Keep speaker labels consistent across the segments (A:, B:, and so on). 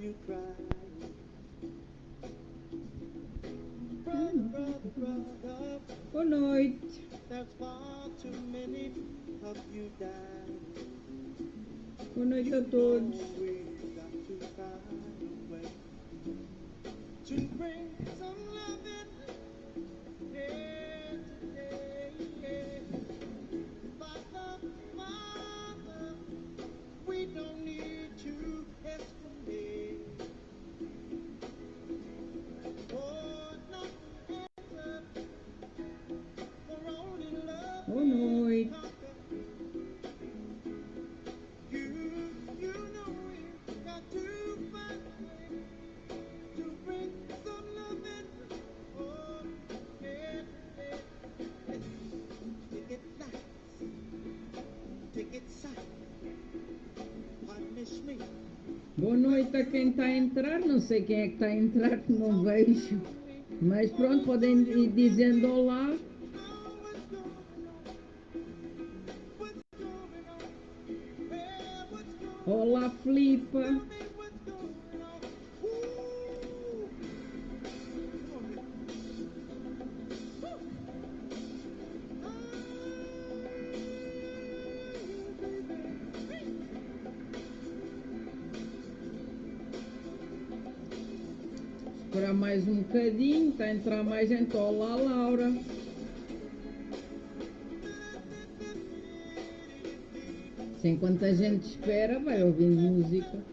A: Boa noite. Boa noite a todos. Boa noite. Boa noite a quem está a entrar. Não sei quem é que está a entrar, que não vejo. Mas pronto, podem ir dizendo olá. Olá, Filipa. Esperar mais um bocadinho, está a entrar mais gente. Olá, Laura. Enquanto a gente espera, vai ouvindo música.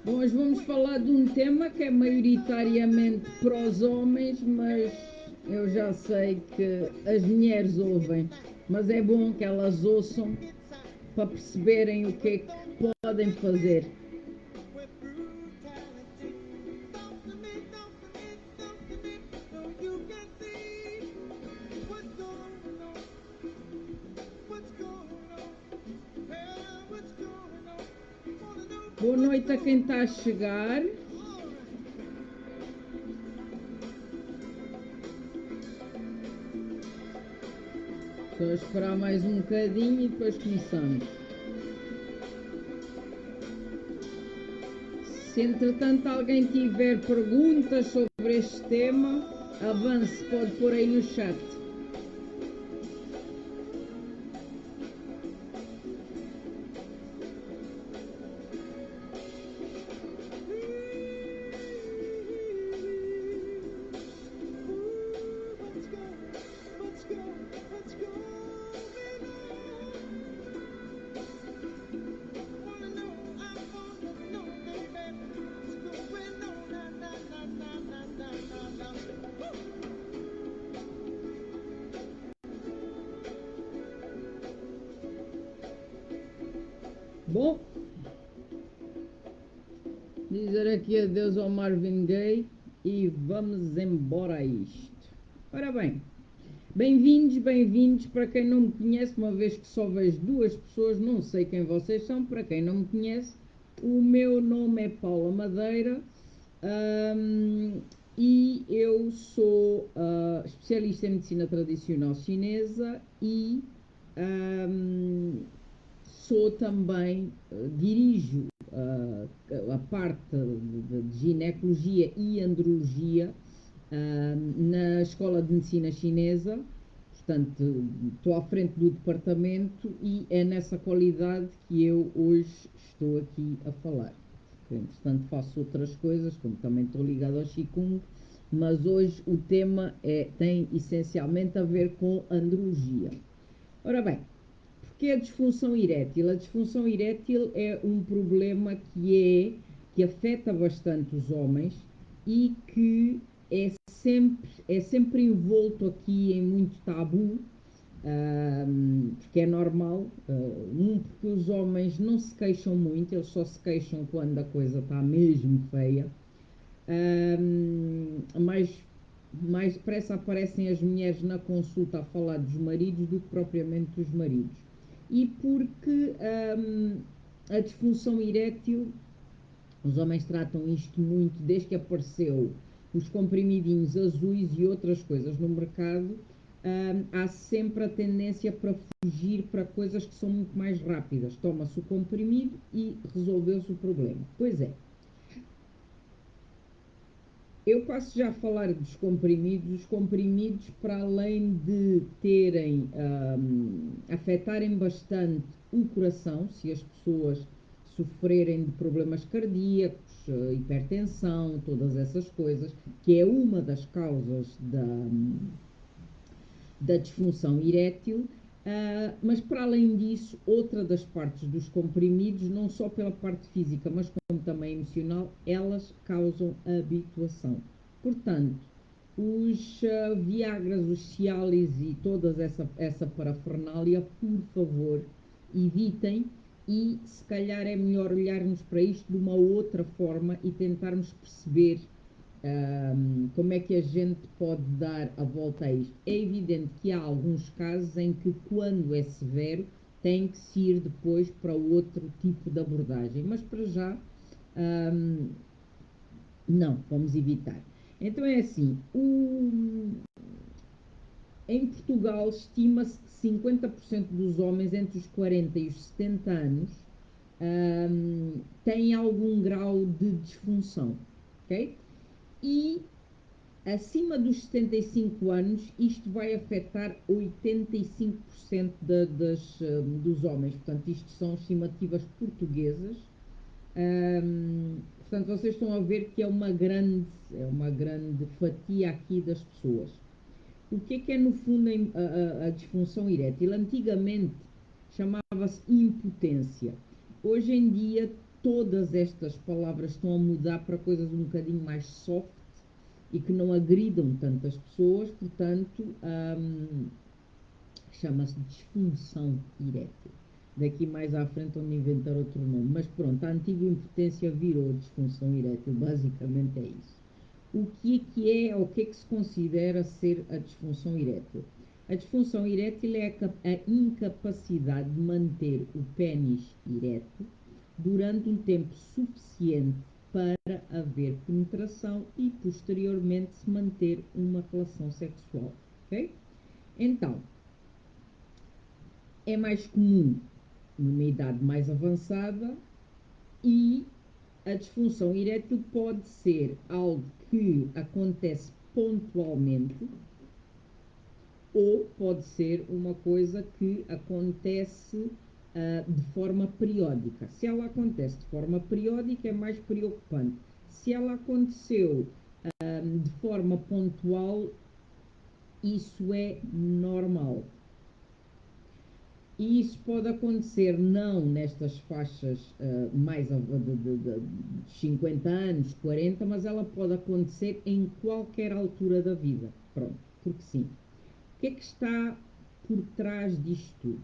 A: Bom, hoje vamos falar de um tema que é maioritariamente para os homens, mas eu já sei que as mulheres ouvem, mas é bom que elas ouçam para perceberem o que é que podem fazer. Boa noite a quem está a chegar. Estou a esperar mais um bocadinho e depois começamos. Se entretanto alguém tiver perguntas sobre este tema, avance, pode pôr aí no chat. Bom, dizer aqui adeus ao Marvin Gaye e vamos embora a isto. Ora bem, bem-vindos, para quem não me conhece, uma vez que só vejo duas pessoas, não sei quem vocês são, para quem não me conhece, o meu nome é Paula Madeira e eu sou especialista em medicina tradicional chinesa e sou também, dirijo a parte de ginecologia e andrologia na Escola de Medicina Chinesa. Portanto, estou à frente do departamento e é nessa qualidade que eu hoje estou aqui a falar. Entretanto, faço outras coisas, como também estou ligado ao Qigong, mas hoje o tema tem essencialmente a ver com andrologia. Ora bem, porque a disfunção erétil? A disfunção erétil é um problema que afeta bastante os homens e que é sempre envolto aqui em muito tabu, porque é normal, porque os homens não se queixam muito, eles só se queixam quando a coisa está mesmo feia, mas mais depressa aparecem as mulheres na consulta a falar dos maridos do que propriamente dos maridos. E porque a disfunção erétil, os homens tratam isto muito desde que apareceu os comprimidinhos azuis e outras coisas no mercado. Há sempre a tendência para fugir para coisas que são muito mais rápidas. Toma-se o comprimido e resolveu-se o problema. Pois é, eu passo já a falar dos comprimidos. Os comprimidos, para além de terem, afetarem bastante o coração, se as pessoas sofrerem de problemas cardíacos, hipertensão, todas essas coisas, que é uma das causas da disfunção erétil. Mas para além disso, outra das partes dos comprimidos, não só pela parte física, mas como também emocional, elas causam habituação. Portanto, os Viagras, os Cialis e toda essa parafernália, por favor, evitem. E se calhar é melhor olharmos para isto de uma outra forma e tentarmos perceber como é que a gente pode dar a volta a isto. É evidente que há alguns casos em que, quando é severo, tem que se ir depois para outro tipo de abordagem, mas para já não, vamos evitar. Então é assim, em Portugal estima-se que 50% dos homens entre os 40 e os 70 anos têm algum grau de disfunção, ok? E acima dos 75 anos, isto vai afetar 85% dos homens. Portanto, isto são estimativas portuguesas. Portanto, vocês estão a ver que é uma grande fatia aqui das pessoas. O que é no fundo a disfunção erétil? Antigamente chamava-se impotência. Hoje em dia todas estas palavras estão a mudar para coisas um bocadinho mais soft e que não agridam tantas pessoas, portanto, chama-se disfunção erétil. Daqui mais à frente onde inventar outro nome. Mas pronto, a antiga impotência virou disfunção erétil, basicamente é isso. O que é que se considera ser a disfunção erétil? A disfunção erétil é a incapacidade de manter o pênis ereto durante um tempo suficiente para haver penetração e posteriormente se manter uma relação sexual, ok? Então, é mais comum numa idade mais avançada e a disfunção erétil pode ser algo que acontece pontualmente ou pode ser uma coisa que acontece de forma periódica. Se ela acontece de forma periódica, é mais preocupante. Se ela aconteceu de forma pontual, isso é normal. E isso pode acontecer não nestas faixas mais de 50 anos, 40, mas ela pode acontecer em qualquer altura da vida. Pronto, porque sim. O que é que está por trás disto tudo?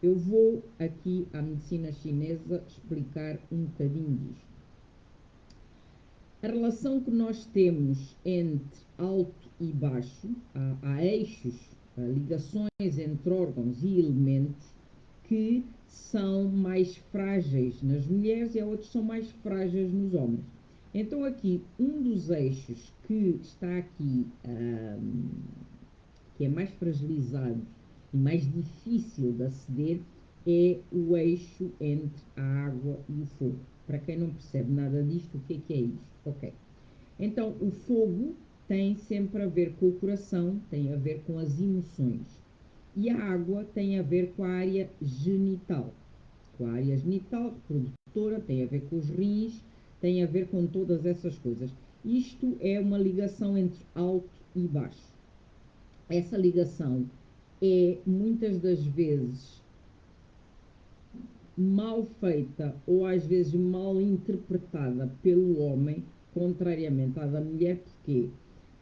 A: Eu vou aqui à medicina chinesa explicar um bocadinho disto. A relação que nós temos entre alto e baixo, há eixos, há ligações entre órgãos e elementos que são mais frágeis nas mulheres e outros são mais frágeis nos homens. Então aqui, um dos eixos que está aqui, que é mais fragilizado e mais difícil de aceder, é o eixo entre a água e o fogo. Para quem não percebe nada disto, o que é isto? Ok. Então, o fogo tem sempre a ver com o coração, tem a ver com as emoções. E a água tem a ver com a área genital. Com a área genital, reprodutora, tem a ver com os rins, tem a ver com todas essas coisas. Isto é uma ligação entre alto e baixo. Essa ligação é muitas das vezes mal feita ou às vezes mal interpretada pelo homem, contrariamente à da mulher. Porquê?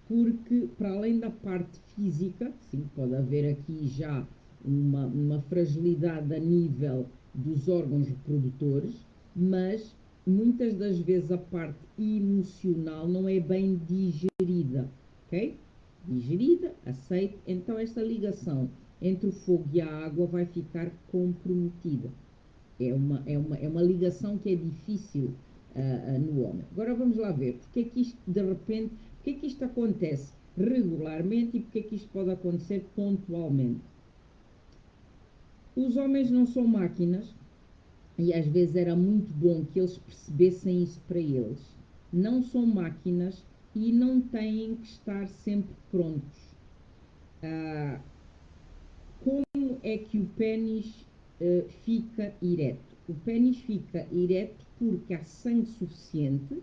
A: Porque, para além da parte física, sim, pode haver aqui já uma fragilidade a nível dos órgãos reprodutores, mas muitas das vezes a parte emocional não é bem digerida, ok? Digerida, aceite, então esta ligação entre o fogo e a água vai ficar comprometida. É uma ligação que é difícil no homem. Agora vamos lá ver, porque é que isto de repente, porque é que isto acontece regularmente e porque é que isto pode acontecer pontualmente. Os homens não são máquinas e às vezes era muito bom que eles percebessem isso para eles. Não são máquinas e não têm que estar sempre prontos. Ah, como é que o pênis fica ereto? O pênis fica ereto porque há sangue suficiente,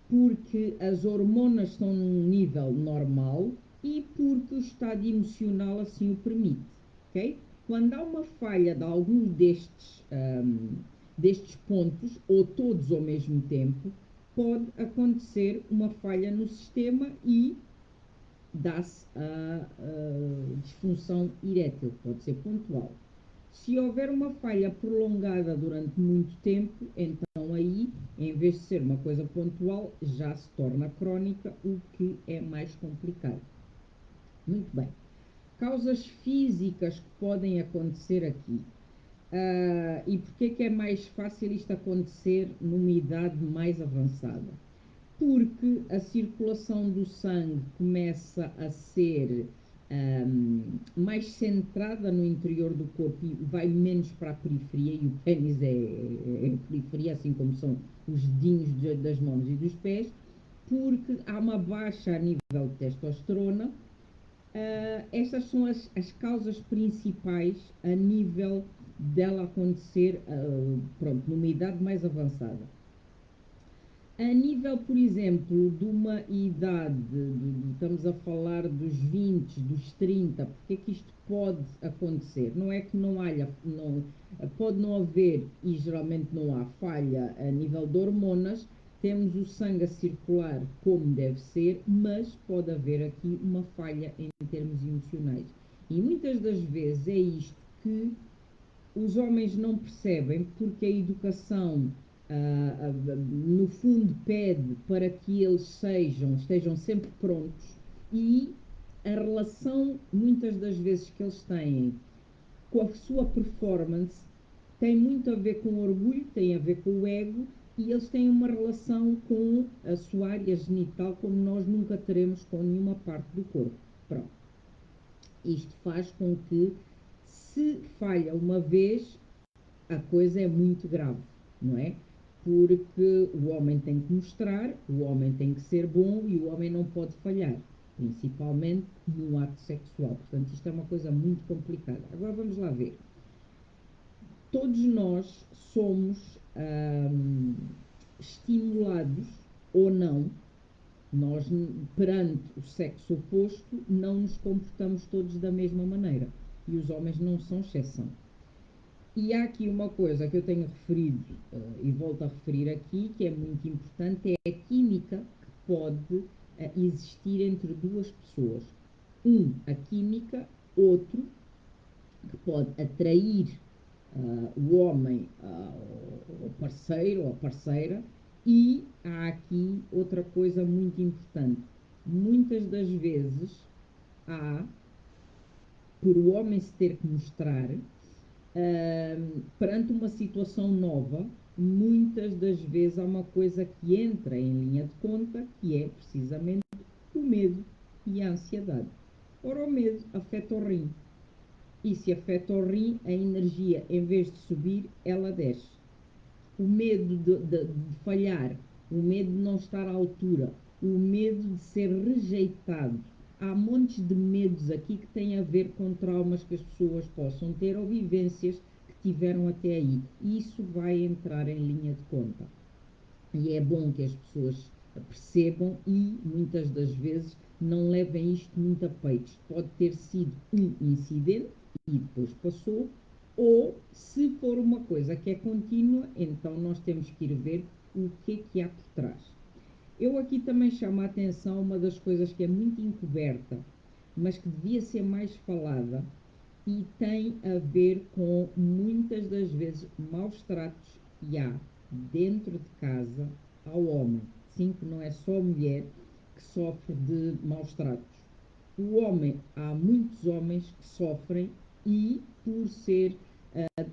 A: porque as hormonas estão num nível normal e porque o estado emocional assim o permite, ok? Quando há uma falha de algum destes pontos, ou todos ao mesmo tempo, pode acontecer uma falha no sistema e dá-se a disfunção erétil, pode ser pontual. Se houver uma falha prolongada durante muito tempo, então aí, em vez de ser uma coisa pontual, já se torna crónica, o que é mais complicado. Muito bem. Causas físicas que podem acontecer aqui. E porquê que é mais fácil isto acontecer numa idade mais avançada? Porque a circulação do sangue começa a ser mais centrada no interior do corpo e vai menos para a periferia, e o pênis é a periferia, assim como são os dedinhos das mãos e dos pés, porque há uma baixa a nível de testosterona. Estas são as causas principais a nível dela acontecer, pronto, numa idade mais avançada. A nível, por exemplo, de uma idade, estamos a falar dos 20, dos 30, porque é que isto pode acontecer? Não é que não haja, não, pode não haver, e geralmente não há falha a nível de hormonas, temos o sangue a circular como deve ser, mas pode haver aqui uma falha em termos emocionais. E muitas das vezes é isto que os homens não percebem, porque a educação, no fundo, pede para que eles estejam sempre prontos, e a relação, muitas das vezes, que eles têm com a sua performance tem muito a ver com o orgulho, tem a ver com o ego, e eles têm uma relação com a sua área genital como nós nunca teremos com nenhuma parte do corpo. Pronto. Isto faz com que, se falha uma vez, a coisa é muito grave, não é? Porque o homem tem que mostrar, o homem tem que ser bom e o homem não pode falhar, principalmente no ato sexual. Portanto, isto é uma coisa muito complicada. Agora vamos lá ver. Todos nós somos estimulados ou não. Nós, perante o sexo oposto, não nos comportamos todos da mesma maneira. E os homens não são exceção. E há aqui uma coisa que eu tenho referido e volto a referir aqui, que é muito importante, é a química que pode existir entre duas pessoas. A química, outro, que pode atrair o homem ao parceiro ou à parceira, e há aqui outra coisa muito importante. Muitas das vezes há, por o homem se ter que mostrar, perante uma situação nova, muitas das vezes há uma coisa que entra em linha de conta, que é precisamente o medo e a ansiedade. Ora, o medo afeta o rim. E se afeta o rim, a energia, em vez de subir, ela desce. O medo de falhar, o medo de não estar à altura, o medo de ser rejeitado. Há montes de medos aqui que têm a ver com traumas que as pessoas possam ter ou vivências que tiveram até aí. E isso vai entrar em linha de conta. E é bom que as pessoas percebam e, muitas das vezes, não levem isto muito a peito. Pode ter sido um incidente e depois passou, ou, se for uma coisa que é contínua, então nós temos que ir ver o que há por trás. Eu aqui também chamo a atenção uma das coisas que é muito encoberta, mas que devia ser mais falada, e tem a ver com, muitas das vezes, maus tratos que há dentro de casa ao homem. Sim, que não é só a mulher, que sofre de maus tratos. O homem, há muitos homens que sofrem e, por ser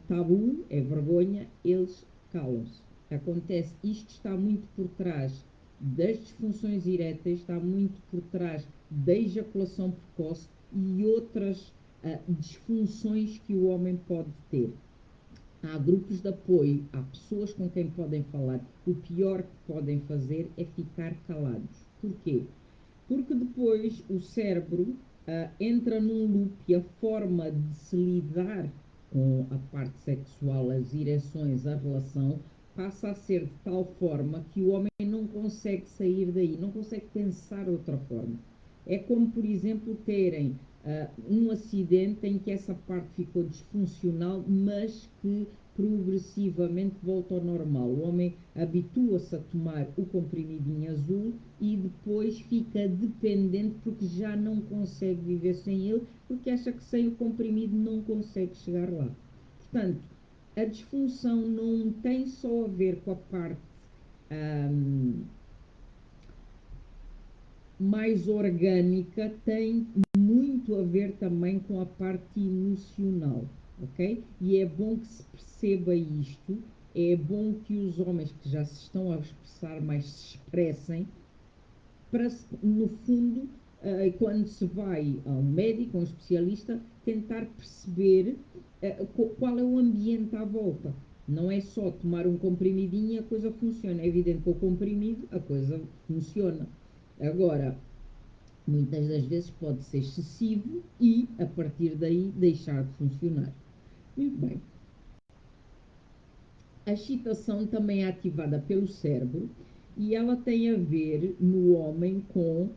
A: tabu, é vergonha, eles calam-se. Acontece, isto está muito por trás das disfunções eréteis, está muito por trás da ejaculação precoce e outras disfunções que o homem pode ter. Há grupos de apoio, há pessoas com quem podem falar. O pior que podem fazer é ficar calados. Porquê? Porque depois o cérebro entra num loop e a forma de se lidar com a parte sexual, as ereções, a relação, passa a ser de tal forma que o homem não consegue sair daí, não consegue pensar de outra forma. É como, por exemplo, terem um acidente em que essa parte ficou disfuncional, mas que progressivamente volta ao normal. O homem habitua-se a tomar o comprimidinho azul e depois fica dependente porque já não consegue viver sem ele, porque acha que sem o comprimido não consegue chegar lá. Portanto, a disfunção não tem só a ver com a parte hum, mais orgânica, tem muito a ver também com a parte emocional, ok? E é bom que se perceba isto, é bom que os homens que já se estão a expressar mais se expressem, para, no fundo, quando se vai a um médico, a um especialista, tentar perceber qual é o ambiente à volta. Não é só tomar um comprimidinho e a coisa funciona. É evidente que com o comprimido a coisa funciona. Agora, muitas das vezes pode ser excessivo e, a partir daí, deixar de funcionar. Muito bem. A excitação também é ativada pelo cérebro e ela tem a ver no homem com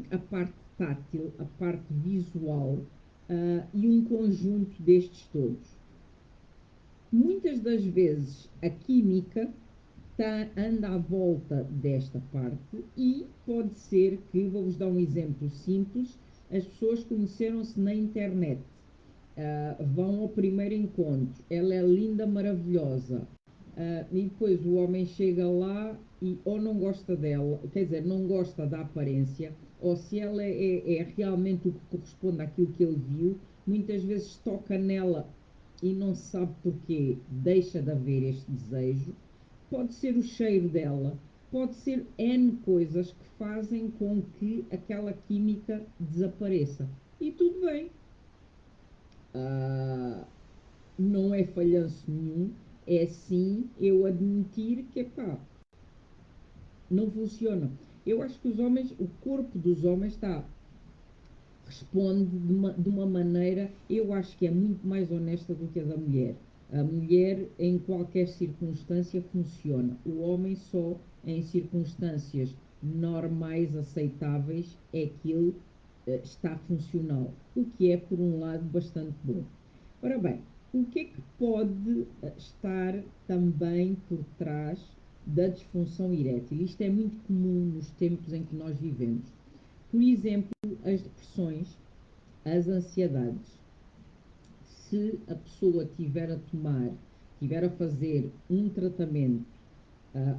A: a parte tátil, a parte visual e um conjunto destes todos. Muitas das vezes a química anda à volta desta parte e pode ser que, vou-vos dar um exemplo simples, as pessoas conheceram-se na internet, vão ao primeiro encontro, ela é linda, maravilhosa, e depois o homem chega lá e ou não gosta dela, quer dizer, não gosta da aparência, ou se ela é realmente o que corresponde àquilo que ele viu, muitas vezes toca nela e não se sabe porquê, deixa de haver este desejo. Pode ser o cheiro dela, pode ser N coisas que fazem com que aquela química desapareça. E tudo bem. Ah, não é falhanço nenhum, é sim eu admitir que, pá, não funciona. Eu acho que os homens, o corpo dos homens responde de uma maneira, eu acho que é muito mais honesta do que a da mulher. A mulher, em qualquer circunstância, funciona. O homem só em circunstâncias normais, aceitáveis, é que ele está funcional. O que é, por um lado, bastante bom. Ora bem, o que é que pode estar também por trás da disfunção erétil? Isto é muito comum nos tempos em que nós vivemos. Por exemplo, as depressões, as ansiedades. Se a pessoa tiver a fazer um tratamento,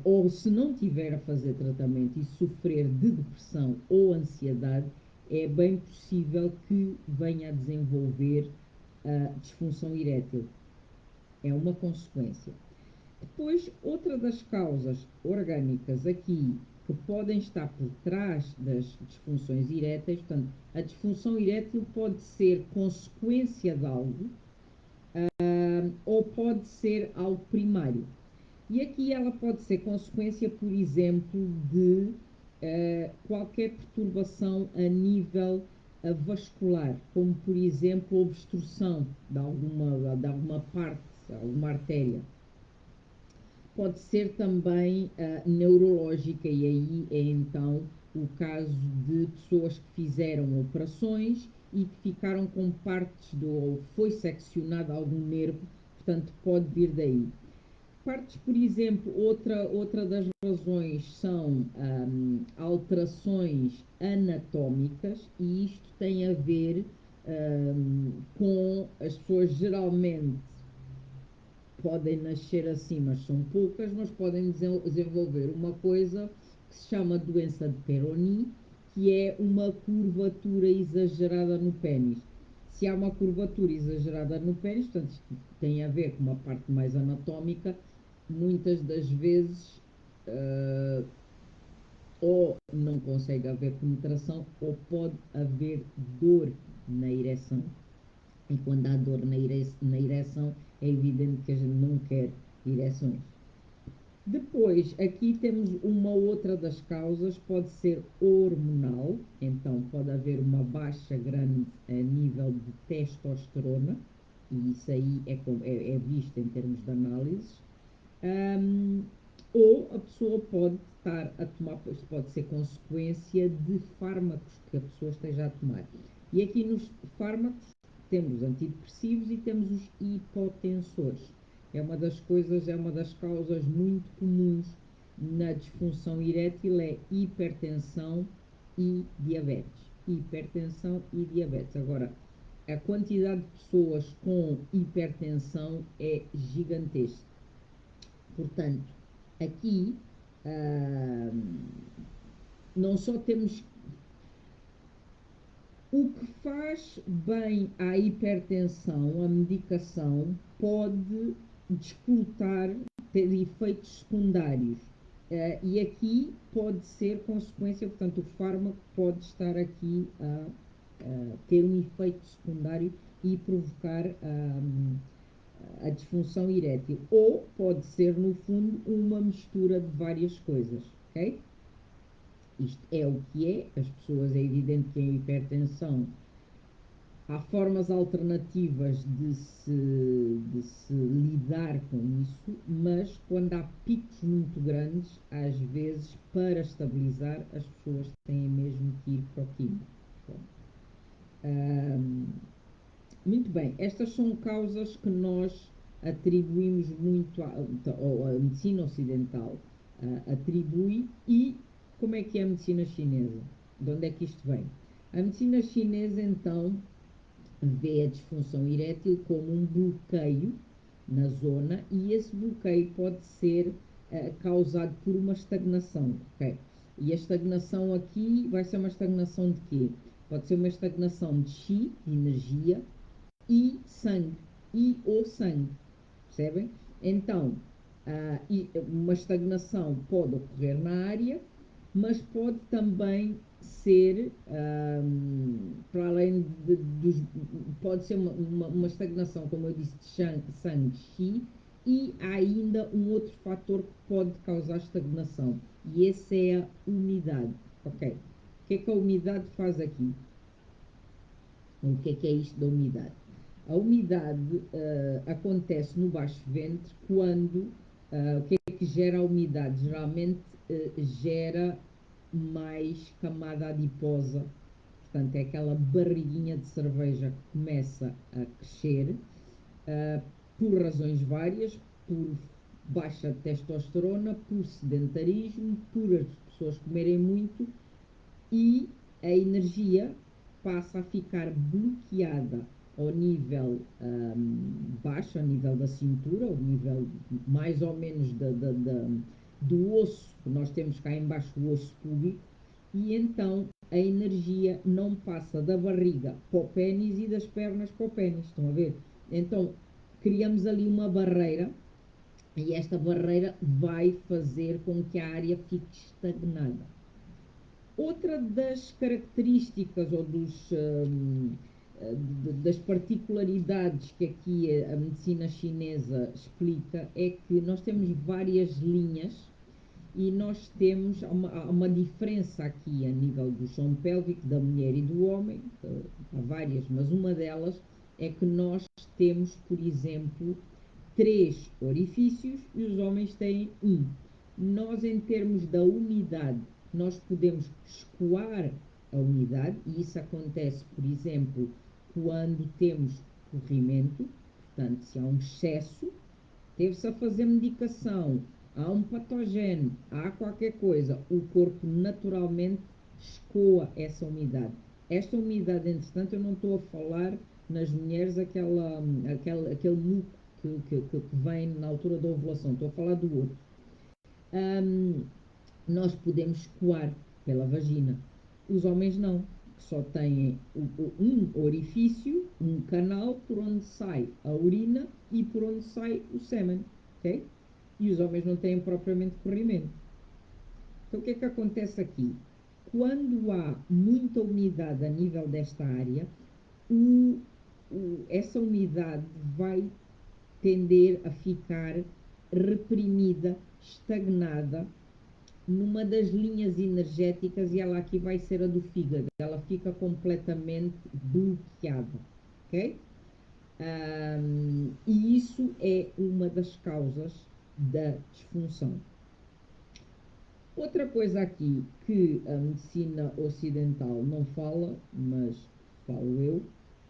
A: ou se não tiver a fazer tratamento e sofrer de depressão ou ansiedade, é bem possível que venha a desenvolver disfunção erétil. É uma consequência. Depois, outra das causas orgânicas aqui que podem estar por trás das disfunções eréteis, portanto, a disfunção erétil pode ser consequência de algo ou pode ser algo primário. E aqui ela pode ser consequência, por exemplo, de qualquer perturbação a nível vascular, como por exemplo obstrução de alguma parte, alguma artéria. Pode ser também neurológica, e aí é então o caso de pessoas que fizeram operações e que ficaram com partes ou foi seccionado algum nervo, portanto pode vir daí. Partes, por exemplo, outra das razões são alterações anatómicas, e isto tem a ver com as pessoas geralmente podem nascer assim, mas são poucas, mas podem desenvolver uma coisa que se chama doença de Peyronie, que é uma curvatura exagerada no pênis. Se há uma curvatura exagerada no pênis, portanto, isto tem a ver com uma parte mais anatómica, muitas das vezes ou não consegue haver penetração ou pode haver dor na ereção. E quando há dor na ereção, é evidente que a gente não quer ereções. Depois, aqui temos uma outra das causas, pode ser hormonal, então pode haver uma baixa grande a nível de testosterona, e isso aí é visto em termos de análises. Um, ou a pessoa pode estar a tomar, isto pode ser consequência de fármacos que a pessoa esteja a tomar. E aqui nos fármacos temos os antidepressivos e temos os hipotensores. É uma das coisas, é uma das causas muito comuns na disfunção erétil, é hipertensão e diabetes. Hipertensão e diabetes. Agora, a quantidade de pessoas com hipertensão é gigantesca. Portanto, aqui ah, não só temos o que faz bem à hipertensão, a medicação pode descortar, ter efeitos secundários. E aqui pode ser consequência, portanto, o fármaco pode estar aqui a ter um efeito secundário e provocar a disfunção erétil. Ou pode ser, no fundo, uma mistura de várias coisas, ok? Isto é o que é, as pessoas, é evidente que em hipertensão há formas alternativas de se lidar com isso, mas quando há picos muito grandes, às vezes, para estabilizar, as pessoas têm mesmo que ir para o químico. Muito bem, estas são causas que nós atribuímos muito ou a medicina ocidental atribui. E como é que é a medicina chinesa? De onde é que isto vem? A medicina chinesa, então, vê a disfunção erétil como um bloqueio na zona, e esse bloqueio pode ser causado por uma estagnação, ok? E a estagnação aqui vai ser uma estagnação de quê? Pode ser uma estagnação de chi, de energia, e sangue, e o sangue, percebem? Então, uma estagnação pode ocorrer na área, mas pode também ser, para além dos. Pode ser uma estagnação, como eu disse, de sangue, chi, e há ainda um outro fator que pode causar estagnação, e esse é a umidade. Ok? O que é que a umidade faz aqui? O que é isto da umidade? A umidade acontece no baixo ventre quando. O que é que gera a umidade? Geralmente gera mais camada adiposa, portanto, é aquela barriguinha de cerveja que começa a crescer uh, por razões várias, por baixa testosterona, por sedentarismo, por as pessoas comerem muito, e a energia passa a ficar bloqueada ao nível baixo, ao nível da cintura, ao nível mais ou menos do osso, que nós temos cá embaixo, o osso púbico, e então a energia não passa da barriga para o pênis e das pernas para o pênis, estão a ver? Então criamos ali uma barreira, e esta barreira vai fazer com que a área fique estagnada. Outra das características ou das particularidades que aqui a medicina chinesa explica é que nós temos várias linhas, e nós temos há uma diferença aqui a nível do chão pélvico da mulher e do homem. Há várias, mas uma delas é que nós temos, por exemplo, três orifícios e os homens têm um. Nós, em termos da umidade, nós podemos escoar a umidade, e isso acontece, por exemplo, quando temos corrimento, portanto, se há um excesso, teve-se a fazer medicação, há um patógeno, há qualquer coisa, o corpo naturalmente escoa essa umidade. Esta umidade, entretanto, eu não estou a falar nas mulheres aquele muco que vem na altura da ovulação, estou a falar do outro. nós podemos coar pela vagina. Os homens não, só têm um orifício, um canal por onde sai a urina e por onde sai o sêmen, ok? E os homens não têm propriamente corrimento. Então o que é que acontece aqui? Quando há muita umidade a nível desta área, essa umidade vai tender a ficar reprimida, estagnada numa das linhas energéticas, e ela aqui vai ser a do fígado. Ela fica completamente bloqueada, ok? E isso é uma das causas da disfunção. Outra coisa aqui que a medicina ocidental não fala, mas falo eu,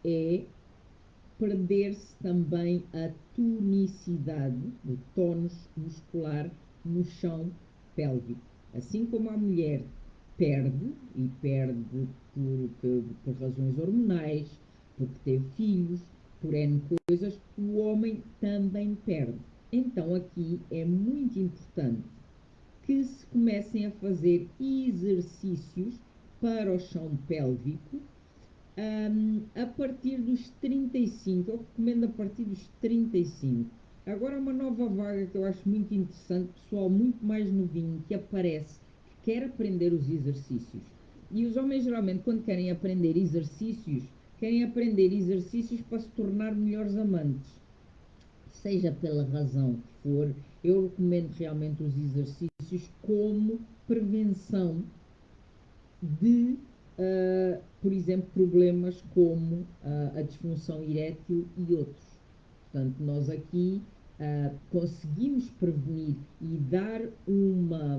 A: é perder-se também a tonicidade, o tónus muscular no chão pélvico. Assim como a mulher perde, e perde por razões hormonais, porque teve filhos, por N coisas, o homem também perde. Então aqui é muito importante que se comecem a fazer exercícios para o chão pélvico a partir dos 35. Eu recomendo a partir dos 35. Agora uma nova vaga que eu acho muito interessante, pessoal muito mais novinho que aparece, que quer aprender os exercícios. E os homens geralmente quando querem aprender exercícios para se tornar melhores amantes. Seja pela razão que for, eu recomendo realmente os exercícios como prevenção de, por exemplo, problemas como a disfunção erétil e outros. Portanto, nós aqui conseguimos prevenir e dar uma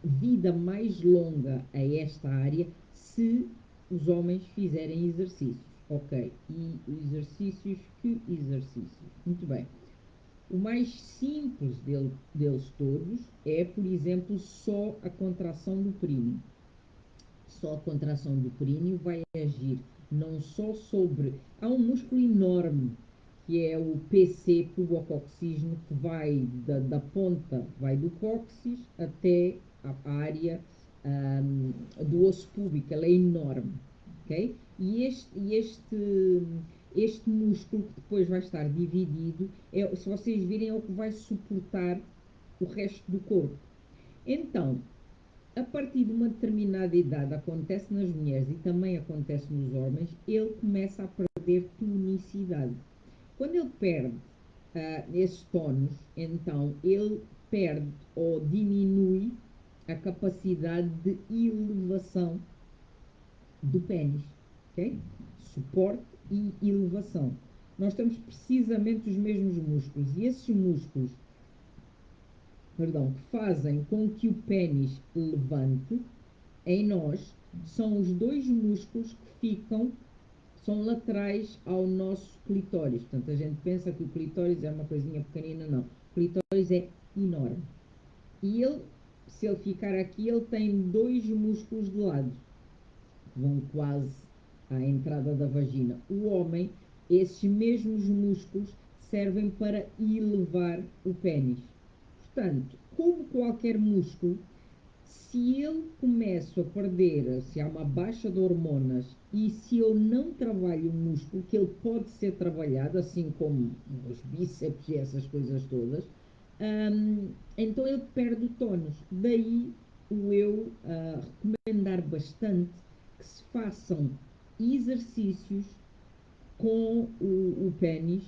A: vida mais longa a esta área se os homens fizerem exercícios. Ok, e exercícios, que exercícios? Muito bem. O mais simples deles todos é, por exemplo, só a contração do períneo. Só a contração do períneo vai agir não só sobre... Há um músculo enorme, que é o PC pubococcígeo, que vai da ponta, vai do cóccix até a área do osso púbico. Ele é enorme, ok? E este músculo, que depois vai estar dividido, se vocês virem, é o que vai suportar o resto do corpo. Então, a partir de uma determinada idade, acontece nas mulheres e também acontece nos homens, ele começa a perder tonicidade. Quando ele perde esses tónus, então ele perde ou diminui a capacidade de elevação do pênis, ok? Suporte e elevação. Nós temos precisamente os mesmos músculos, e esses músculos, perdão, que fazem com que o pênis levante em nós são os dois músculos que são laterais ao nosso clitóris. Portanto, a gente pensa que o clitóris é uma coisinha pequenina, não. O clitóris é enorme. E ele, se ele ficar aqui, ele tem dois músculos de lado, que vão quase à entrada da vagina. O homem, esses mesmos músculos servem para elevar o pênis. Portanto, como qualquer músculo, se ele começa a perder, se há uma baixa de hormonas e se eu não trabalho o músculo, que ele pode ser trabalhado, assim como os bíceps e essas coisas todas, então ele perde o tónus. Daí o eu recomendar bastante que se façam exercícios com o pênis,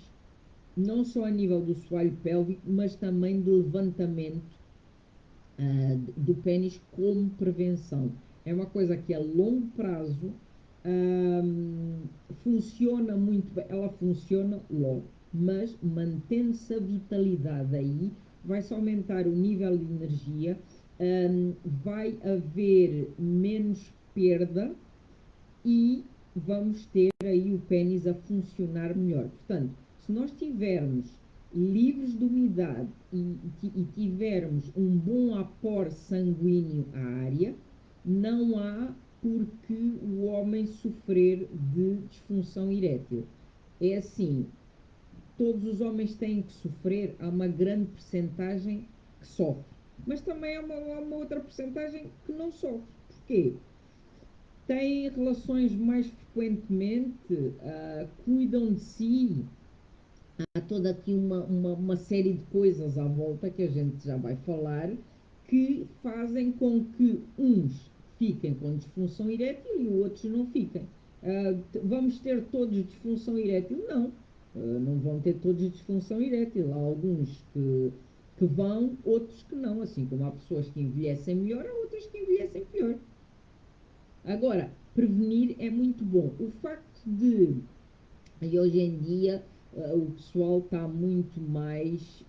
A: não só a nível do soalho pélvico, mas também de levantamento do pênis como prevenção. É uma coisa que a longo prazo funciona muito bem, ela funciona logo, mas mantendo-se a vitalidade aí, vai-se aumentar o nível de energia, vai haver menos perda e vamos ter aí o pênis a funcionar melhor. Portanto, se nós tivermos livres de umidade e tivermos um bom aporte sanguíneo à área, não há por que o homem sofrer de disfunção erétil. É assim, todos os homens têm que sofrer, há uma grande percentagem que sofre, Mas também há uma outra porcentagem que não sofre. Porquê? Têm relações mais frequentemente, cuidam de si. Há toda aqui uma série de coisas à volta que a gente já vai falar que fazem com que uns fiquem com disfunção erétil e outros não fiquem. Vamos ter todos disfunção erétil? Não. Não vão ter todos disfunção erétil. Há alguns que vão, outros que não. Assim como há pessoas que envelhecem melhor, há outras que envelhecem pior. Agora, prevenir é muito bom. O facto de, e hoje em dia, o pessoal está muito mais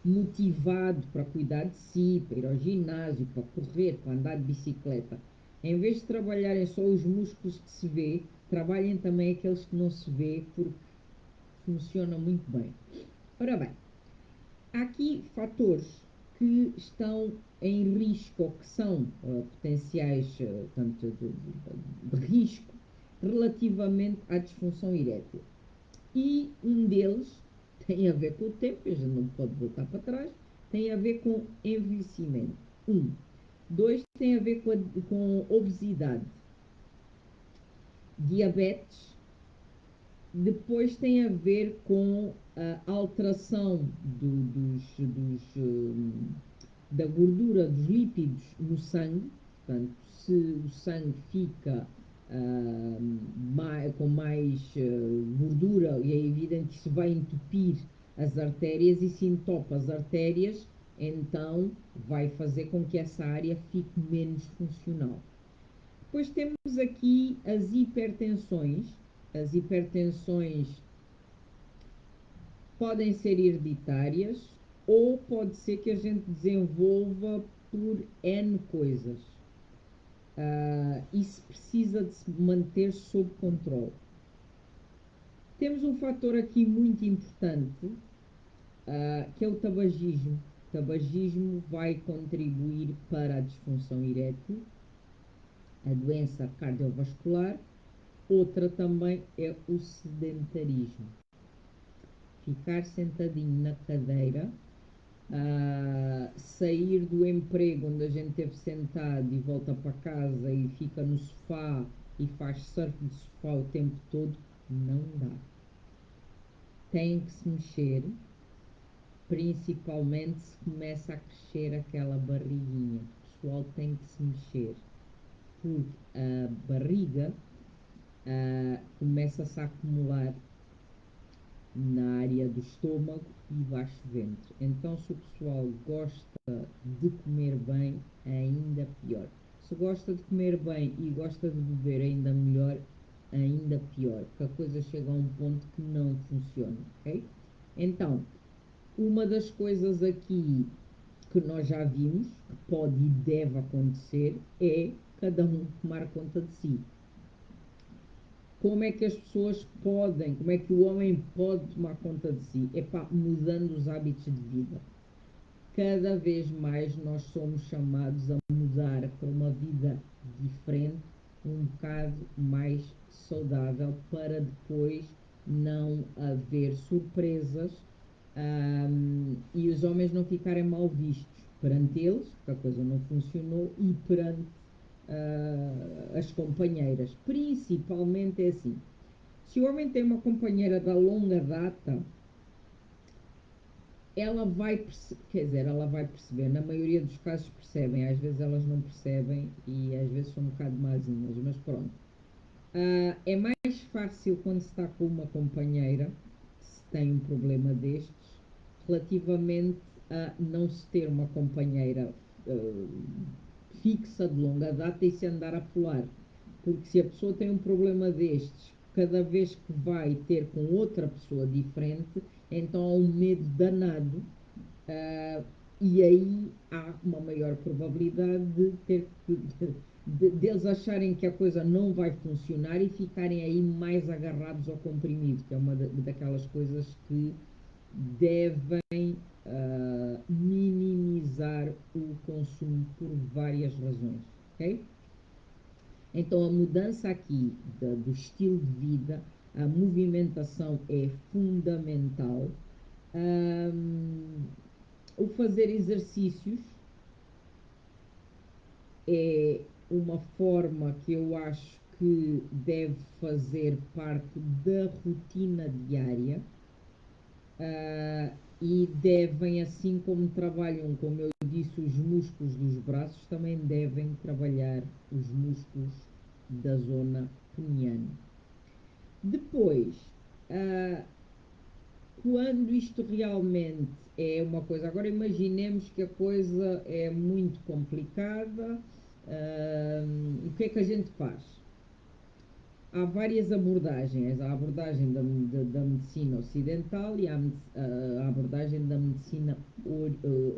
A: motivado para cuidar de si, para ir ao ginásio, para correr, para andar de bicicleta. Em vez de trabalharem só os músculos que se vê, trabalhem também aqueles que não se vê, porque funcionam muito bem. Ora bem, há aqui fatores que estão em risco, ou que são potenciais tanto de risco relativamente à disfunção erétil. E um deles tem a ver com o tempo, a gente não pode voltar para trás, tem a ver com envelhecimento. Um. Dois, tem a ver com obesidade, diabetes. Depois tem a ver com a alteração da gordura, dos lípidos no sangue. Portanto, se o sangue fica com mais gordura, e é evidente que isso vai entupir as artérias, e se entope as artérias, então vai fazer com que essa área fique menos funcional. Depois temos aqui as hipertensões. As hipertensões podem ser hereditárias ou pode ser que a gente desenvolva por N coisas. Isso precisa de se manter sob controle. Temos um fator aqui muito importante, que é o tabagismo. O tabagismo vai contribuir para a disfunção erétil, a doença cardiovascular. Outra também é o sedentarismo. Ficar sentadinho na cadeira, sair do emprego onde a gente esteve sentado e volta para casa e fica no sofá e faz surf de sofá o tempo todo, não dá. Tem que se mexer, principalmente se começa a crescer aquela barriguinha. O pessoal tem que se mexer, porque a barriga começa-se a acumular na área do estômago e baixo ventre. Então, se o pessoal gosta de comer bem, ainda pior. Se gosta de comer bem e gosta de beber ainda melhor, ainda pior, porque a coisa chega a um ponto que não funciona, ok? Então, uma das coisas aqui que nós já vimos, que pode e deve acontecer, é cada um tomar conta de si. Como é que as pessoas podem, como é que o homem pode tomar conta de si? É pá, mudando os hábitos de vida. Cada vez mais nós somos chamados a mudar para uma vida diferente, um bocado mais saudável, para depois não haver surpresas, e os homens não ficarem mal vistos perante eles, porque a coisa não funcionou, e perante as companheiras. Principalmente é assim: se o homem tem uma companheira da longa data, ela vai, quer dizer, ela vai perceber, na maioria dos casos percebem, às vezes elas não percebem e às vezes são um bocado mazinhas, mas pronto. É mais fácil quando se está com uma companheira, se tem um problema destes, relativamente a não se ter uma companheira uh, fixa de longa data e se andar a pular. Porque se a pessoa tem um problema destes, cada vez que vai ter com outra pessoa diferente, então há um medo danado, e aí há uma maior probabilidade de ter deles acharem que a coisa não vai funcionar e ficarem aí mais agarrados ao comprimido, que é uma daquelas coisas que devem minimizar o consumo por várias razões, ok? Então, a mudança aqui do estilo de vida, a movimentação é fundamental. Hum, o fazer exercícios é uma forma que eu acho que deve fazer parte da rotina diária, e devem, assim como trabalham, como eu disse, os músculos dos braços, também devem trabalhar os músculos da zona peniana. Depois, ah, quando isto realmente é uma coisa, agora imaginemos que a coisa é muito complicada, o que é que a gente faz? Há várias abordagens. Há a abordagem da medicina ocidental e há a abordagem da medicina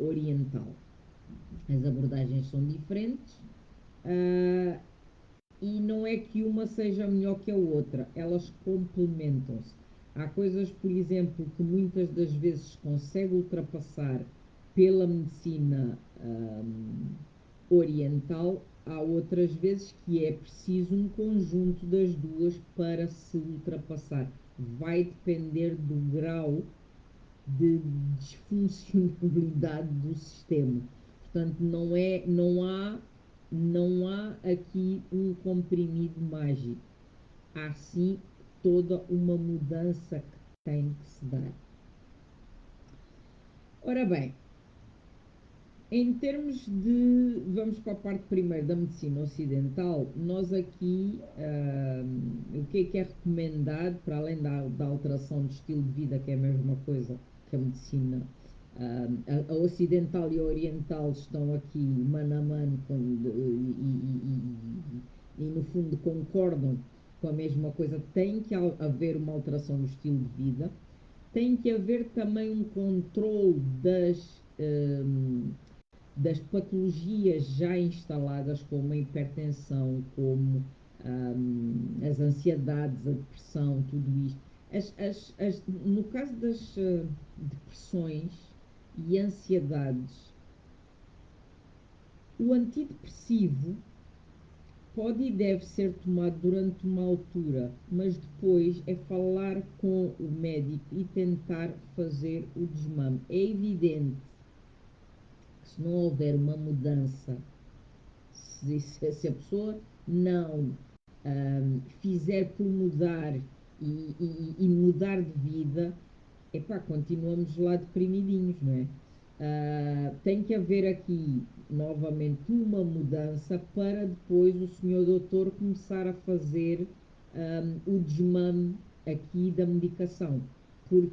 A: oriental. As abordagens são diferentes, uh, e não é que uma seja melhor que a outra, elas complementam-se. Há coisas, por exemplo, que muitas das vezes se consegue ultrapassar pela medicina oriental, há outras vezes que é preciso um conjunto das duas para se ultrapassar. Vai depender do grau de disfuncionalidade do sistema. Portanto, não há aqui um comprimido mágico. Há sim toda uma mudança que tem que se dar. Ora bem, em termos de. Vamos para a parte primeiro da medicina ocidental. Nós aqui, o que é recomendado, para além da alteração de estilo de vida, que é a mesma coisa que a medicina, a ocidental e a oriental estão aqui mano a mano e, no fundo, concordam com a mesma coisa. Tem que haver uma alteração do estilo de vida. Tem que haver também um controle das patologias já instaladas, como a hipertensão, como as ansiedades, a depressão, tudo isto. No caso das depressões e ansiedades, o antidepressivo pode e deve ser tomado durante uma altura, mas depois é falar com o médico e tentar fazer o desmame. É evidente que se não houver uma mudança, se a pessoa não fizer por mudar e mudar de vida, epá, continuamos lá deprimidinhos, não é? Tem que haver aqui novamente uma mudança para depois o senhor doutor começar a fazer o desmame aqui da medicação, porque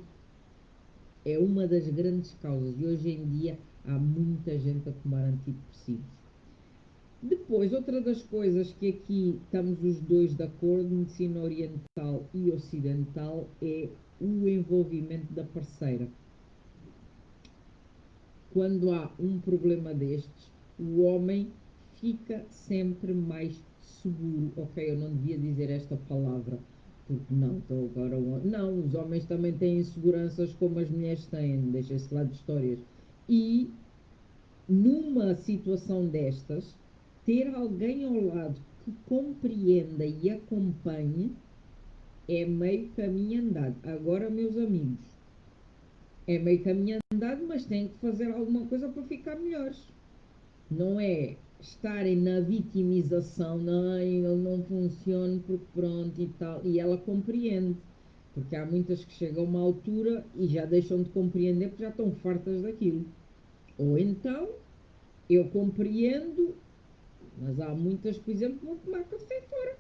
A: é uma das grandes causas e hoje em dia há muita gente a tomar antidepressivos. Depois, outra das coisas que aqui estamos os dois de acordo, medicina oriental e ocidental, é o envolvimento da parceira. Quando há um problema destes, o homem fica sempre mais seguro. Ok, eu não devia dizer esta palavra, porque não, estou agora. Não, os homens também têm inseguranças como as mulheres têm, deixa-se lá de histórias. E numa situação destas, ter alguém ao lado que compreenda e acompanhe é meio caminho andado. Agora, meus amigos, é meio caminho andado, mas têm que fazer alguma coisa para ficar melhores. Não é estarem na vitimização, não, ele não funciona porque pronto e tal, e ela compreende. Porque há muitas que chegam a uma altura e já deixam de compreender porque já estão fartas daquilo. Ou então, eu compreendo, mas há muitas, por exemplo, que vão tomar café fora.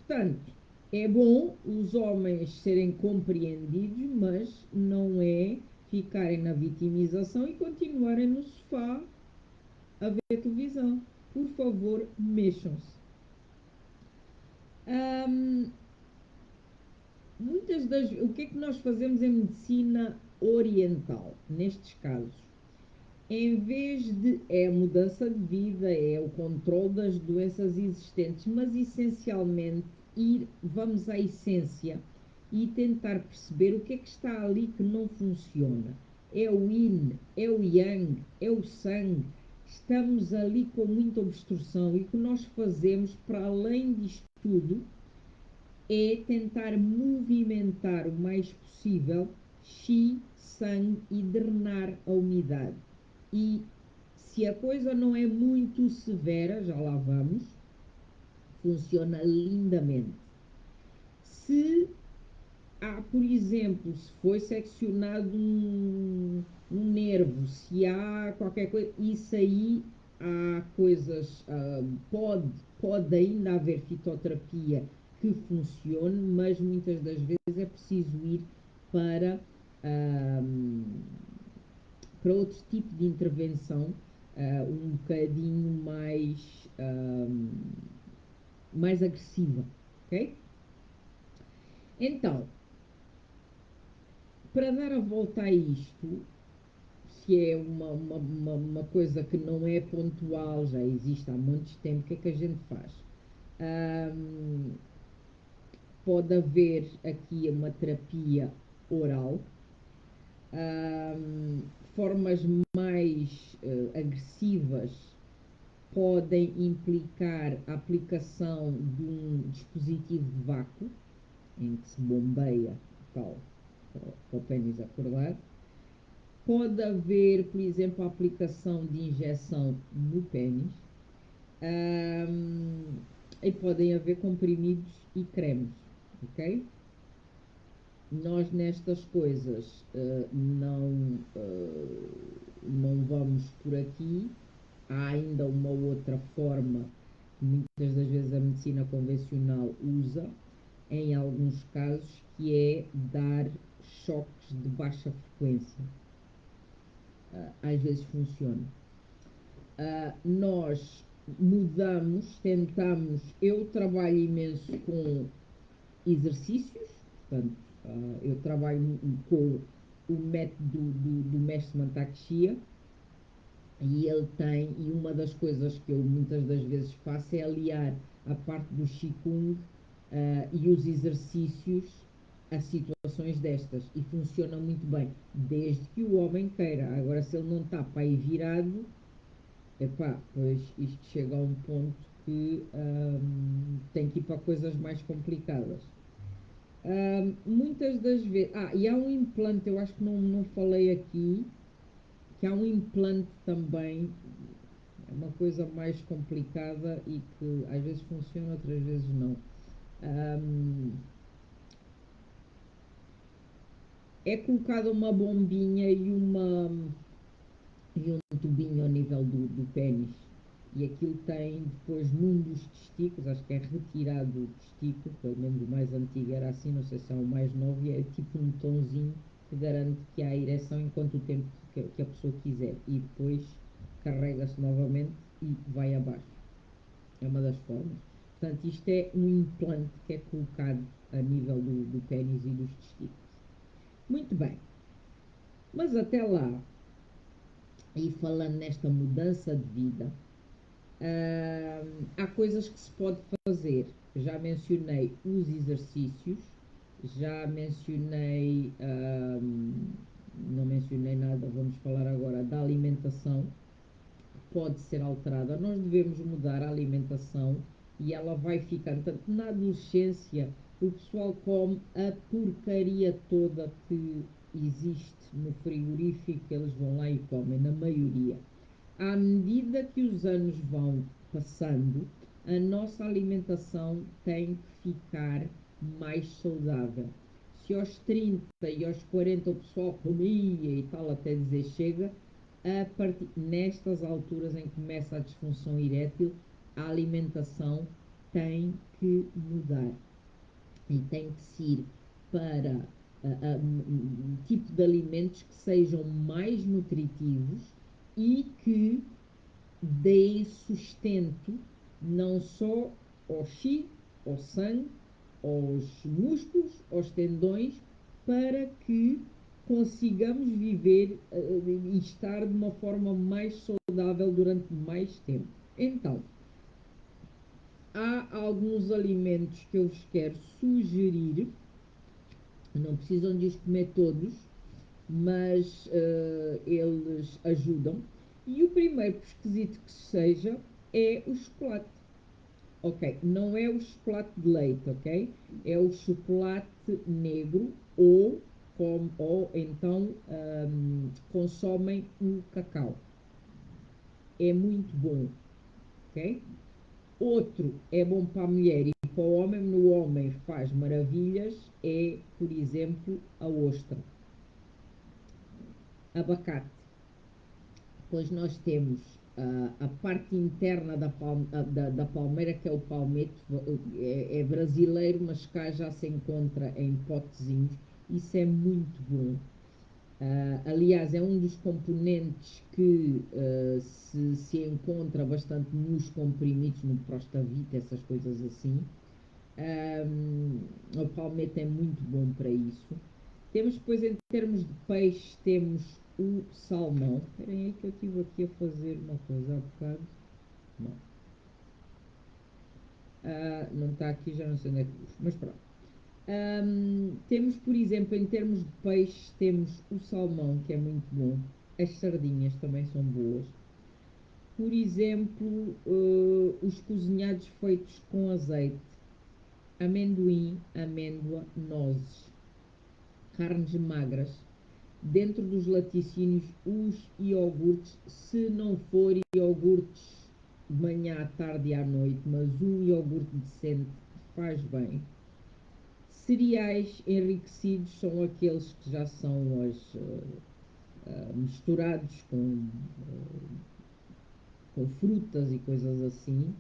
A: Portanto, é bom os homens serem compreendidos, mas não é ficarem na vitimização e continuarem no sofá a ver televisão. Por favor, mexam-se. Hum, o que é que nós fazemos em medicina oriental, nestes casos? Em vez de, é a mudança de vida, é o controle das doenças existentes, mas essencialmente vamos à essência e tentar perceber o que é que está ali que não funciona. É o yin, é o yang, é o sangue. Estamos ali com muita obstrução e o que nós fazemos, para além disto tudo, é tentar movimentar o mais possível, xi, sangue e drenar a umidade. E se a coisa não é muito severa, já lá vamos, funciona lindamente. Se há, por exemplo, se foi seccionado um nervo, se há qualquer coisa, isso aí há coisas, pode ainda haver fitoterapia que funcione, mas muitas das vezes é preciso ir para, um, para outro tipo de intervenção, um bocadinho mais agressiva, ok? Então, para dar a volta a isto, se é uma coisa que não é pontual, já existe há muito tempo, o que é que a gente faz? Ahm, Pode haver aqui uma terapia oral, ahm, formas mais agressivas podem implicar a aplicação de um dispositivo de vácuo, em que se bombeia tal, para o pênis acordar. Pode haver, por exemplo, a aplicação de injeção no pênis. Ahm, e podem haver comprimidos e cremes, ok? Nós nestas coisas não vamos por aqui. Há ainda uma outra forma que muitas das vezes a medicina convencional usa, em alguns casos, que é dar choques de baixa frequência. Às vezes funciona. Nós mudamos, tentamos, eu trabalho imenso com exercícios, portanto, eu trabalho com o método do mestre Mantak Chia, e ele tem, e uma das coisas que eu muitas das vezes faço é aliar a parte do Qigong e os exercícios a situações destas, e funciona muito bem, desde que o homem queira. Agora, se ele não está para aí virado, epá, pois isto chega a um ponto que tem que ir para coisas mais complicadas. Muitas das vezes. E há um implante, eu acho que não falei aqui, que há um implante também, é uma coisa mais complicada e que às vezes funciona, outras vezes não. Um, É colocada uma bombinha e um tubinho ao nível do pênis. E aquilo tem depois num dos testículos, acho que é retirado o testículo, pelo menos o mais antigo era assim, não sei se é o mais novo, e é tipo um botãozinho que garante que há ereção enquanto o tempo que a pessoa quiser. E depois carrega-se novamente e vai abaixo. É uma das formas. Portanto, isto é um implante que é colocado a nível do pênis e dos testículos. Muito bem. Mas até lá, e falando nesta mudança de vida, há coisas que se pode fazer. Já mencionei os exercícios, já mencionei, não mencionei nada, vamos falar agora da alimentação, que pode ser alterada. Nós devemos mudar a alimentação e ela vai ficando. Tanto na adolescência, o pessoal come a porcaria toda que existe no frigorífico, eles vão lá e comem, na maioria. À medida que os anos vão passando, a nossa alimentação tem que ficar mais saudável. Se aos 30 e aos 40 o pessoal comia e tal, até dizer chega, nestas alturas em que começa a disfunção erétil, a alimentação tem que mudar e tem que se ir para um tipo de alimentos que sejam mais nutritivos e que deem sustento não só ao chi, ao sangue, aos músculos, aos tendões, para que consigamos viver e estar de uma forma mais saudável durante mais tempo. Então, há alguns alimentos que eu vos quero sugerir, não precisam de os comer todos, mas eles ajudam. E o primeiro esquisito que seja é o chocolate. Ok, não é o chocolate de leite, ok? É o chocolate negro ou ou então consomem o cacau. É muito bom, ok? Outro é bom para a mulher e para o homem, no homem faz maravilhas, é, por exemplo, a ostra, abacate. Depois nós temos a parte interna da palmeira, que é o palmito, é brasileiro, mas cá já se encontra em potezinhos. Isso é muito bom. Aliás, é um dos componentes que se encontra bastante nos comprimidos, no Prostavit, essas coisas assim. O palmito é muito bom para isso. Temos depois, em termos de peixe, temos o salmão. Esperem aí que eu estive aqui a fazer uma coisa há bocado. Não. Não está aqui, já não sei onde é que pus, mas pronto. Temos, por exemplo, em termos de peixe, temos o salmão, que é muito bom. As sardinhas também são boas. Por exemplo, os cozinhados feitos com azeite, amendoim, amêndoa, nozes, carnes magras. Dentro dos laticínios, os iogurtes, se não for iogurtes de manhã, à tarde e à noite, mas um iogurte decente faz bem. Cereais enriquecidos são aqueles que já são misturados com frutas e coisas assim.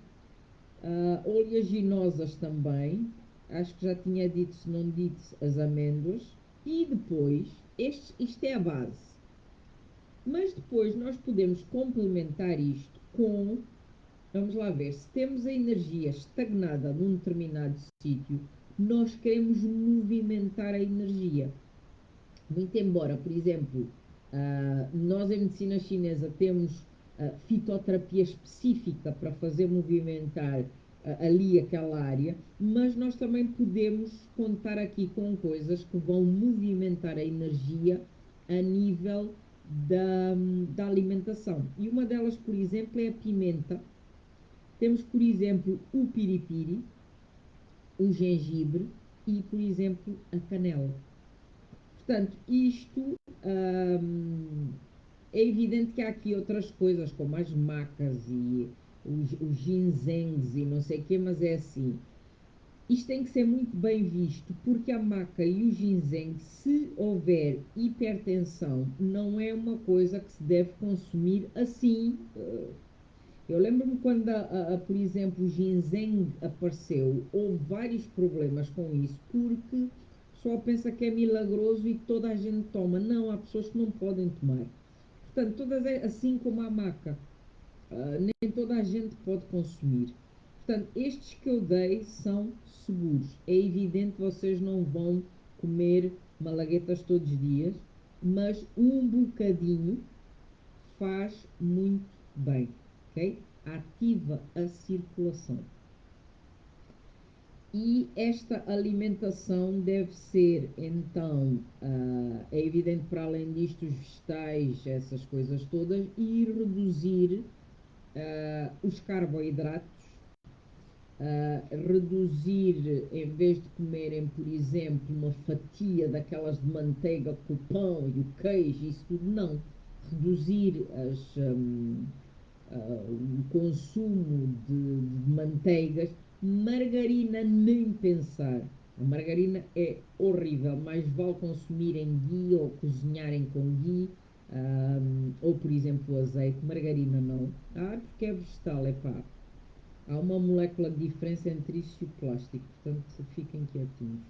A: Oleaginosas também. Acho que já tinha dito, se não dito, as amêndoas. E depois, isto é a base. Mas depois nós podemos complementar isto com, vamos lá ver, se temos a energia estagnada num determinado sítio, nós queremos movimentar a energia. Muito embora, por exemplo, nós em medicina chinesa temos fitoterapia específica para fazer movimentar ali aquela área, mas nós também podemos contar aqui com coisas que vão movimentar a energia a nível da alimentação. E uma delas, por exemplo, é a pimenta. Temos, por exemplo, o piripiri, o gengibre e, por exemplo, a canela. Portanto, isto é evidente que há aqui outras coisas, como as macas e os ginzengs e não sei o quê, mas é assim. Isto tem que ser muito bem visto, porque a maca e o ginseng, se houver hipertensão, não é uma coisa que se deve consumir assim. Eu lembro-me quando, por exemplo, o ginseng apareceu, houve vários problemas com isso, porque o pessoal pensa que é milagroso e toda a gente toma. Não, há pessoas que não podem tomar. Portanto, todas assim como a maca, nem toda a gente pode consumir. Portanto, estes que eu dei são seguros. É evidente que vocês não vão comer malaguetas todos os dias, mas um bocadinho faz muito bem, ok? Ativa a circulação. E esta alimentação deve ser, então, é evidente para além disto, os vegetais, essas coisas todas, e reduzir os carboidratos, reduzir, em vez de comerem, por exemplo, uma fatia daquelas de manteiga com o pão e o queijo, isso tudo, não. Reduzir o consumo de manteigas, margarina nem pensar. A margarina é horrível, mais vale consumirem ghee ou cozinharem com ghee, ou por exemplo o azeite, margarina não. Porque é vegetal, é pá. Há uma molécula de diferença entre isso e o plástico, portanto fiquem quietinhos.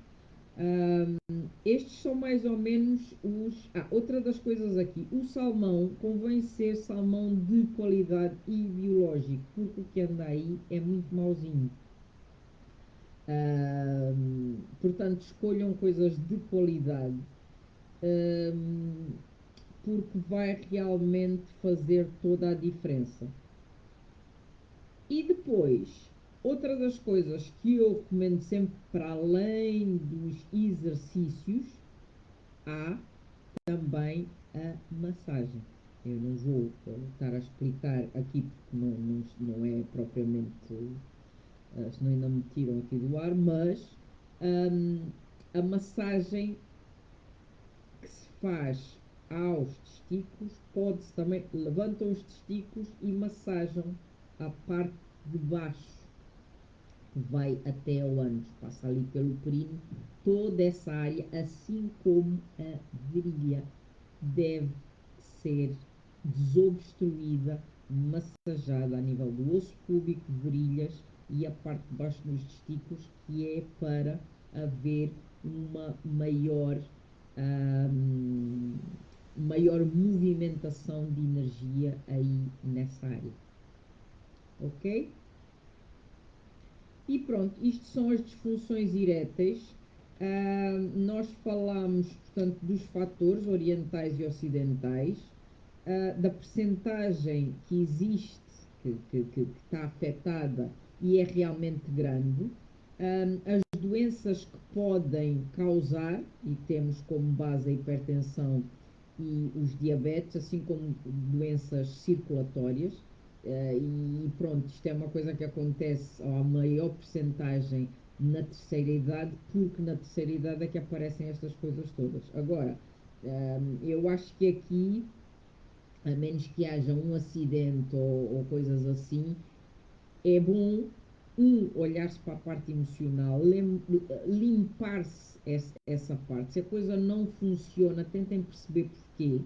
A: Estes são mais ou menos os. Outra das coisas aqui, o salmão convém ser salmão de qualidade e biológico, porque o que anda aí é muito mauzinho. Portanto, escolham coisas de qualidade, ahm, porque vai realmente fazer toda a diferença. E depois, outra das coisas que eu recomendo sempre, para além dos exercícios, há também a massagem. Eu não vou estar a explicar aqui porque não é propriamente, senão ainda me tiram aqui do ar, mas a massagem faz aos testículos, pode-se também, levantam os testículos e massajam a parte de baixo, que vai até ao ânus, passa ali pelo períneo, toda essa área, assim como a virilha, deve ser desobstruída, massageada a nível do osso púbico, virilhas e a parte de baixo dos testículos, que é para haver uma maior movimentação de energia aí nessa área. Ok? E pronto, isto são as disfunções eréteis. Nós falamos, portanto, dos fatores orientais e ocidentais, da percentagem que existe, que está afetada e é realmente grande, as doenças que podem causar, e temos como base a hipertensão e os diabetes, assim como doenças circulatórias. E pronto, isto é uma coisa que acontece a maior percentagem na terceira idade, porque na terceira idade é que aparecem estas coisas todas. Agora, eu acho que aqui, a menos que haja um acidente ou coisas assim, é bom olhar-se para a parte emocional, limpar-se essa parte. Se a coisa não funciona, tentem perceber porquê.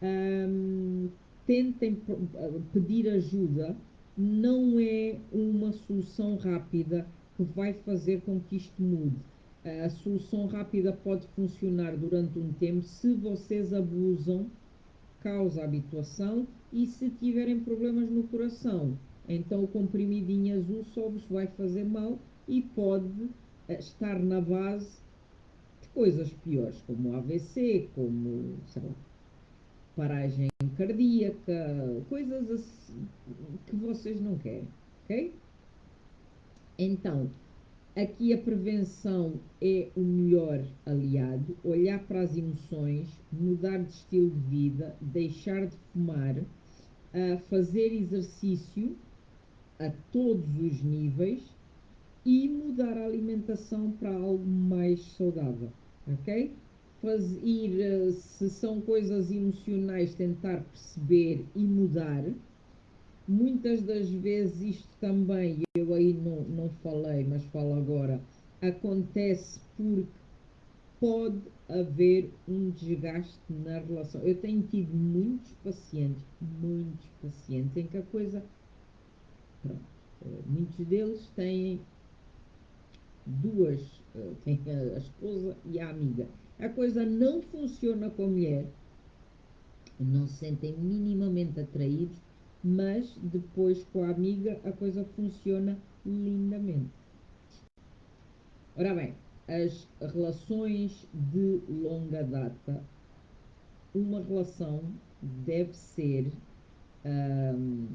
A: Hum, Tentem pedir ajuda, não é uma solução rápida que vai fazer com que isto mude. A solução rápida pode funcionar durante um tempo se vocês abusam, causa habituação, e se tiverem problemas no coração, então o comprimidinho azul só vos vai fazer mal e pode estar na base de coisas piores, como AVC, como, sei lá, paragem cardíaca, coisas assim que vocês não querem, ok? Então, aqui a prevenção é o melhor aliado, olhar para as emoções, mudar de estilo de vida, deixar de fumar, fazer exercício a todos os níveis e mudar a alimentação para algo mais saudável, ok? Ir, se são coisas emocionais, tentar perceber e mudar. Muitas das vezes isto também, eu aí não falei, mas falo agora, acontece porque pode haver um desgaste na relação. Eu tenho tido muitos pacientes em que a coisa, pronto, muitos deles têm duas, tem a esposa e a amiga. A coisa não funciona com a mulher, não se sentem minimamente atraídos, mas depois com a amiga a coisa funciona lindamente. Ora bem, as relações de longa data, uma relação deve ser hum,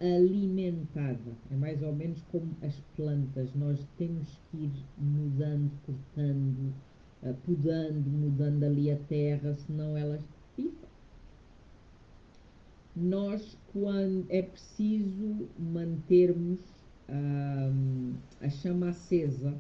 A: alimentada. É mais ou menos como as plantas. Nós temos que ir mudando, cortando, podando, mudando ali a terra, senão elas pifam. Nós, quando é preciso mantermos a chama acesa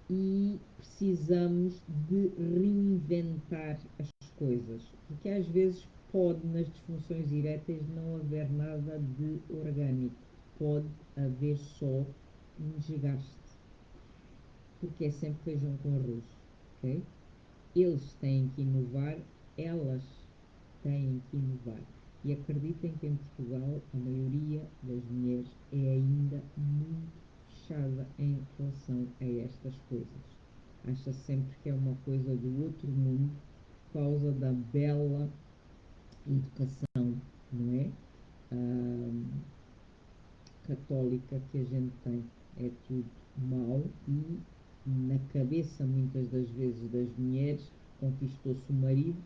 A: e precisamos de reinventar as coisas, porque às vezes pode nas disfunções eréteis não haver nada de orgânico, pode haver só um desgaste, porque é sempre feijão com arroz, ok? Eles têm que inovar, elas têm que inovar. E acreditem que em Portugal a maioria das mulheres é ainda muito fechada em relação a estas coisas. Acha sempre que é uma coisa do outro mundo por causa da bela educação, não é? Ah, Católica que a gente tem. É tudo mau e na cabeça muitas das vezes das mulheres conquistou-se o marido,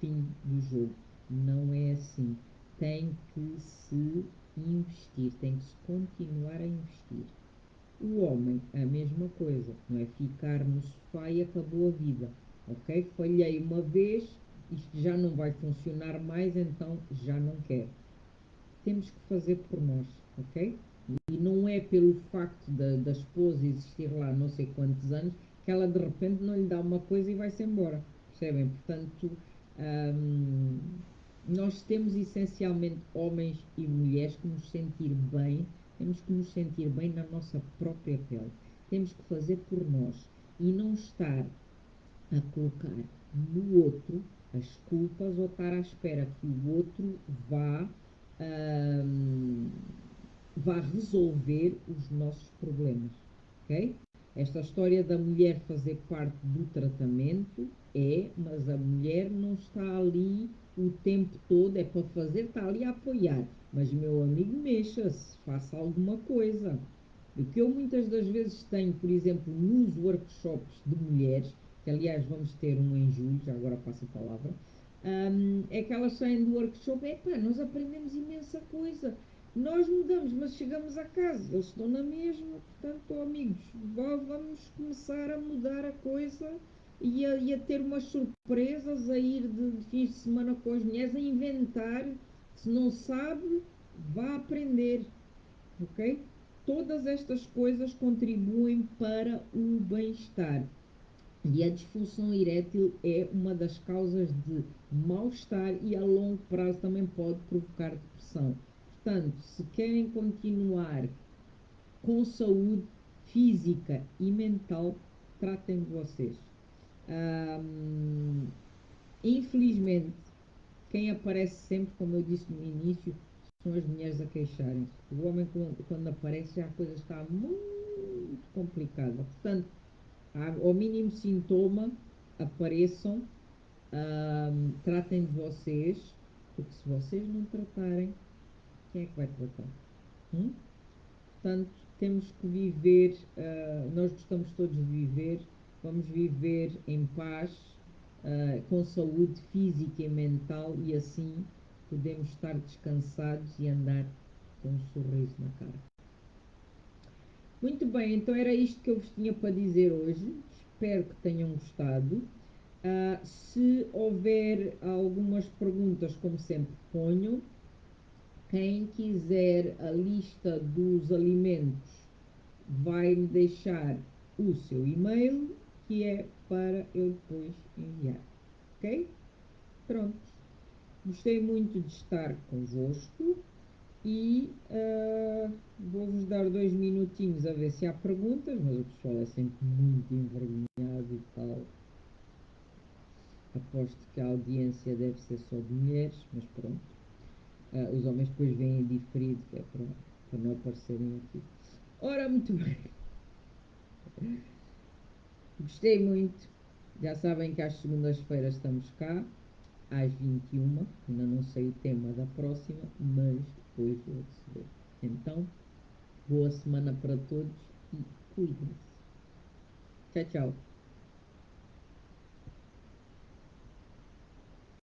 A: fim do jogo. Não é assim. Tem que se investir, tem que se continuar a investir. O homem, a mesma coisa, não é ficar no sofá e acabou a vida. Ok? Falhei uma vez, isto já não vai funcionar mais, então já não quero. Temos que fazer por nós, ok? E não é pelo facto da esposa existir lá não sei quantos anos que ela de repente não lhe dá uma coisa e vai-se embora. percebem? Portanto, hum, nós temos essencialmente homens e mulheres que nos sentir bem, temos que nos sentir bem na nossa própria pele. Temos que fazer por nós e não estar a colocar no outro as culpas ou estar à espera que o outro hum, vá resolver os nossos problemas, ok? Esta história da mulher fazer parte do tratamento mas a mulher não está ali o tempo todo, é para fazer, está ali a apoiar. Mas, meu amigo, mexa-se, faça alguma coisa. O que eu muitas das vezes tenho, por exemplo, nos workshops de mulheres, que aliás vamos ter um em julho, já agora passo a palavra, é que elas saem do workshop, epá, nós aprendemos imensa coisa, nós mudamos, mas chegamos a casa, eles estão na mesma, portanto, amigos, vamos começar a mudar a coisa e a ter umas surpresas, a ir de fins de semana com as mulheres, a inventar, se não sabe, vá aprender, ok? Todas estas coisas contribuem para o bem-estar. E a disfunção erétil é uma das causas de mal-estar e a longo prazo também pode provocar depressão. Portanto, se querem continuar com saúde física e mental, tratem de vocês. Hum, Infelizmente, quem aparece sempre, como eu disse no início, são as mulheres a queixarem-se. O homem, quando aparece, já a coisa está muito complicada. Portanto, ao mínimo sintoma, apareçam, tratem de vocês, porque se vocês não tratarem, quem é que vai tratar? Hum? Portanto, temos que viver, nós gostamos todos de viver, vamos viver em paz, com saúde física e mental e assim podemos estar descansados e andar com um sorriso na cara. Muito bem, então era isto que eu vos tinha para dizer hoje. Espero que tenham gostado. Se houver algumas perguntas, como sempre, ponham. Quem quiser a lista dos alimentos vai-me deixar o seu e-mail, que é para eu depois enviar. Ok? Pronto. Gostei muito de estar convosco e vou-vos dar 2 minutinhos a ver se há perguntas, mas o pessoal é sempre muito envergonhado e tal. Aposto que a audiência deve ser só de mulheres, mas pronto. Os homens depois vêm diferido, que é para não aparecerem aqui. Ora, muito bem. Gostei muito. Já sabem que às segundas-feiras estamos cá, às 21. Ainda não sei o tema da próxima, mas depois vou receber. Então, boa semana para todos e cuidem-se. Tchau, tchau.